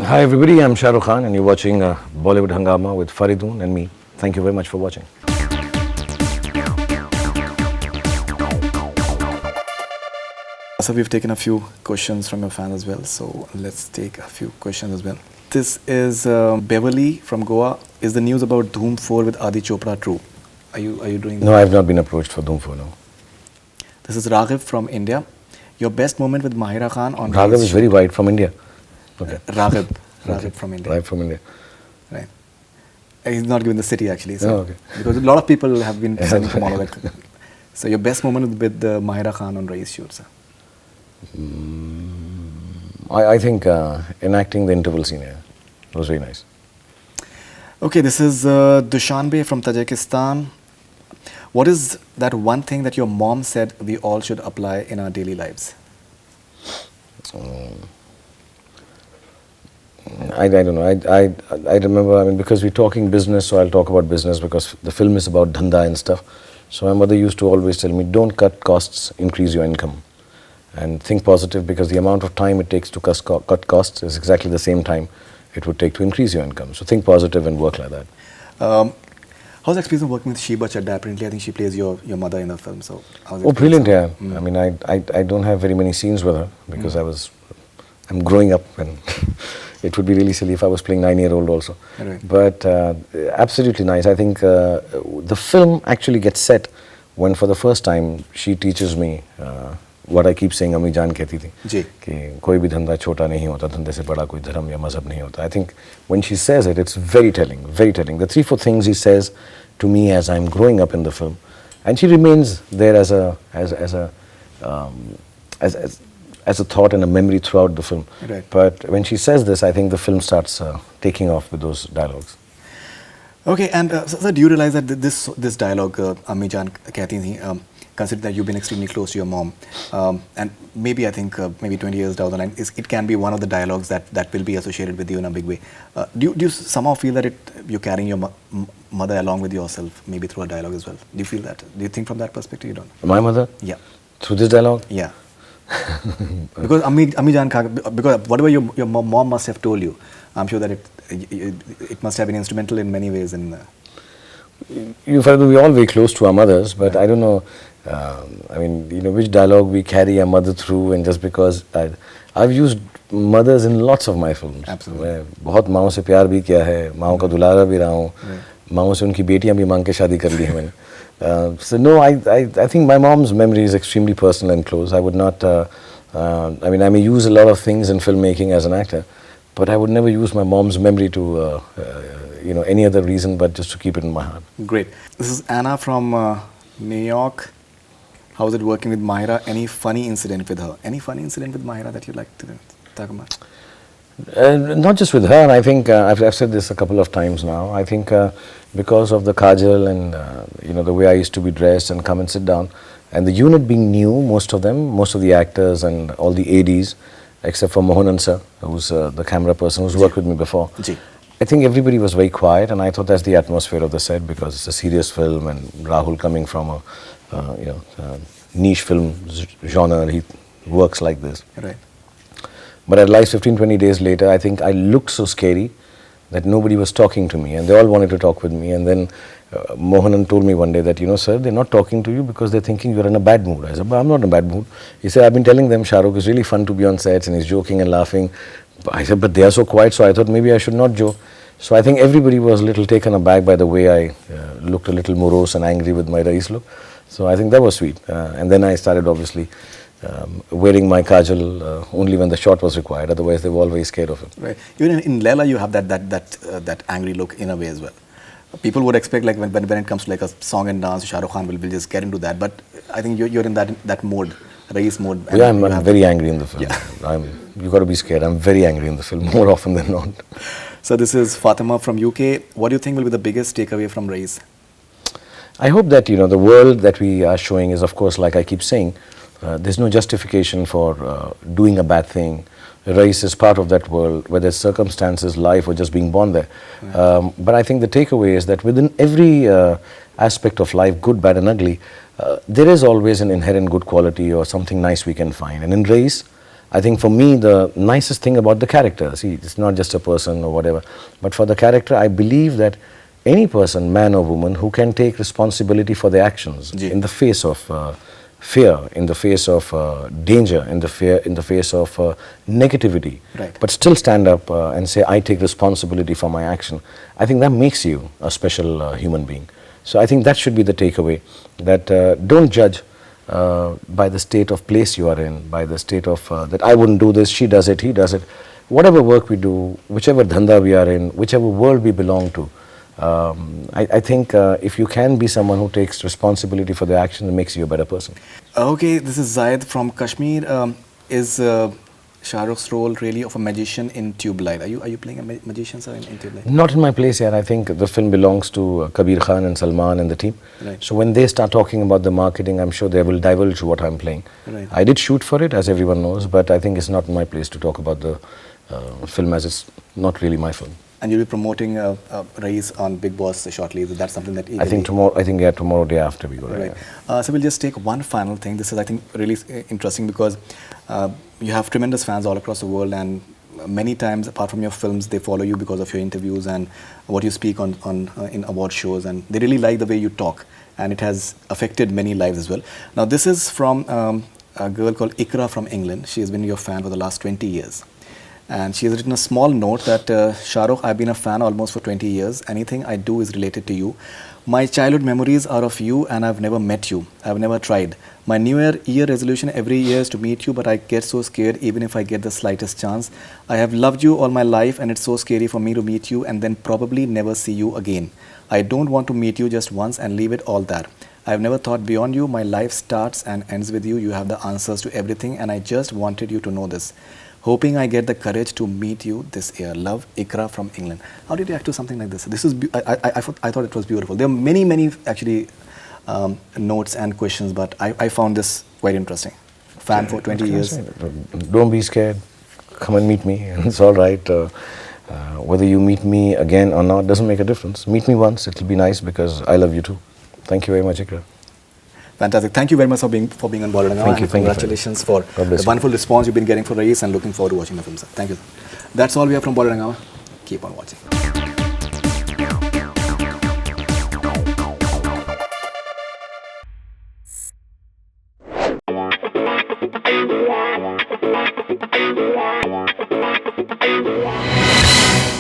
Hi everybody, I'm Shah Rukh Khan and you're watching Bollywood Hungama with Faridun and me. Thank you very much for watching. So we've taken a few questions from your fans as well. So let's take a few questions as well. This is Beverly from Goa. Is the news about Dhoom 4 with Adi Chopra true? Are you doing that? No, I have not been approached for Dhoom 4, no. This is Raghav from India. Your best moment with Mahira Khan on Raghav Raees is very wide from India. Okay. Raghav from India. Right from India. Right. He's not given the city actually. So Oh, okay. Because a lot of people have been sending from all over. So your best moment with Mahira Khan on Raees shoot, sir? I think enacting the interval scene here was very nice. Okay, this is Dushanbe from Tajikistan. What is that one thing that your mom said we all should apply in our daily lives? I don't know. I remember, I mean, because we're talking business, so I'll talk about business because the film is about dhanda and stuff. So my mother used to always tell me, don't cut costs, increase your income. And think positive because the amount of time it takes to cut costs is exactly the same time it would take to increase your income. So think positive and work like that. How's the experience of working with Sheba Chadda? Apparently, I think she plays your mother in the film. So how's Oh, brilliant, yeah. I mean, I don't have very many scenes with her because I'm growing up and it would be really silly if I was playing 9-year-old also. Right. But absolutely nice. I think the film actually gets set when for the first time she teaches me what I keep saying, Ammi Jaan कहती थी कि कोई भी धंधा छोटा नहीं होता, धंधे से बड़ा कोई धर्म या मजहब नहीं होता. I think when she says it, it's very telling, very telling. The 3-4 things he says to me as I'm growing up in the film, and she remains there as a thought and a memory throughout the film. Right. But when she says this, I think the film starts taking off with those dialogues. Okay, and so do you realize that this dialogue, Ammi Jaan कहती थी, consider that you've been extremely close to your mom, and maybe I think maybe 20 years down the line, it can be one of the dialogues that will be associated with you in a big way. Do you somehow feel that you're carrying your mother along with yourself, maybe through a dialogue as well? Do you feel that? Do you think from that perspective you don't? My mother? Yeah. Through this dialogue? Yeah. Because Ammi Jaan Khan, because whatever your mom must have told you, I'm sure that it must have been instrumental in many ways. We're all very close to our mothers, but I don't know. I mean, you know, which dialogue we carry our mother through, and just because I've used mothers in lots of my films. Absolutely. मैं बहुत माँओं से प्यार भी किया है, माँओं का दुलारा भी रहा हूँ, माँओं से उनकी बेटियाँ भी मांग के शादी कर ली हैं मैंने. So no, I think my mom's memory is extremely personal and close. I would not. I mean, I may use a lot of things in filmmaking as an actor, but I would never use my mom's memory to, you know, any other reason but just to keep it in my heart. Great. This is Anna from New York. How's it working with Mahira? Any funny incident with her? Any funny incident with Mahira that you'd like to talk about? Not just with her. I think I've said this a couple of times now. I think because of the kajal and you know, the way I used to be dressed and come and sit down, and the unit being new, most of the actors and all the ADs, except for Mohanan sir, who's the camera person who's worked with me before. I think everybody was very quiet, and I thought that's the atmosphere of the set because it's a serious film, and Rahul coming from a you know, niche film genre, he works like this. Right. But I realized 15-20 days later, I think I looked so scary that nobody was talking to me, and they all wanted to talk with me. And then Mohanan told me one day that, you know, sir, they're not talking to you because they're thinking you're in a bad mood. I said, but I'm not in a bad mood. He said, I've been telling them Shah Rukh is really fun to be on sets, and he's joking and laughing. I said, but they are so quiet, so I thought maybe I should not joke. So I think everybody was a little taken aback by the way I looked a little morose and angry with my Raees look. So I think that was sweet. And then I started obviously wearing my kajal only when the shot was required. Otherwise, they were all very scared of it. Right. Even in Leela, you have that angry look in a way as well. People would expect, like when it comes to like a song and dance, Shah Rukh Khan will just get into that. But I think you're in that mode, Raees mode. Yeah, I'm very angry in the film. Yeah. You got to be scared. I'm very angry in the film more often than not. So this is Fatima from UK. What do you think will be the biggest takeaway from Raees? I hope that, you know, the world that we are showing is, of course, like I keep saying, there's no justification for doing a bad thing. Raees is part of that world, whether it's circumstances, life, or just being born there. Right. But I think the takeaway is that within every aspect of life, good, bad and ugly, there is always an inherent good quality or something nice we can find. And in Raees, I think for me, the nicest thing about the character, see, it's not just a person or whatever, but for the character, I believe that any person, man or woman, who can take responsibility for their actions in the face of fear, in the face of danger, in the face of negativity, but still stand up and say, I take responsibility for my action. I think that makes you a special human being. So I think that should be the takeaway, that don't judge by the state of place you are in, by the state of that I wouldn't do this, she does it, he does it. Whatever work we do, whichever dhanda we are in, whichever world we belong to, I think if you can be someone who takes responsibility for their action, it makes you a better person. Okay, this is Zayed from Kashmir. Is Shah Rukh's role really of a magician in Tubelight? Are you playing a magician, sir, in Tubelight? Not in my place yet. I think the film belongs to Kabir Khan and Salman and the team. So when they start talking about the marketing, I'm sure they will divulge what I'm playing. I did shoot for it, as everyone knows, but I think it's not my place to talk about the film, as it's not really my film. And you'll be promoting Raees on Bigg Boss shortly. That's something that I think tomorrow. I think tomorrow, day after we go. So we'll just take one final thing. This is, I think, really interesting because you have tremendous fans all across the world, and many times, apart from your films, they follow you because of your interviews and what you speak on in award shows, and they really like the way you talk, and it has affected many lives as well. Now, this is from a girl called Ikra from England. She has been your fan for the last 20 years. And she has written a small note that, Shah Rukh, I've been a fan almost for 20 years. Anything I do is related to you. My childhood memories are of you, and I've never met you. I've never tried. My New Year resolution every year is to meet you, but I get so scared even if I get the slightest chance. I have loved you all my life, and it's so scary for me to meet you and then probably never see you again. I don't want to meet you just once and leave it all there. I've never thought beyond you. My life starts and ends with you. You have the answers to everything, and I just wanted you to know this. Hoping I get the courage to meet you this year. Love, Ikra from England. How did you react to something like this? This is I thought it was beautiful. There are many actually notes and questions, but I found this quite interesting. Fan for 20 years. Don't be scared. Come and meet me. It's all right. Whether you meet me again or not doesn't make a difference. Meet me once. It'll be nice because I love you too. Thank you very much, Ikra. Fantastic. Thank you very much for being on Bollywood Hungama. Thank you. Congratulations for the wonderful response you've been getting for Raees, and looking forward to watching the film, sir. Thank you. That's all we have from Bollywood Hungama. Keep on watching.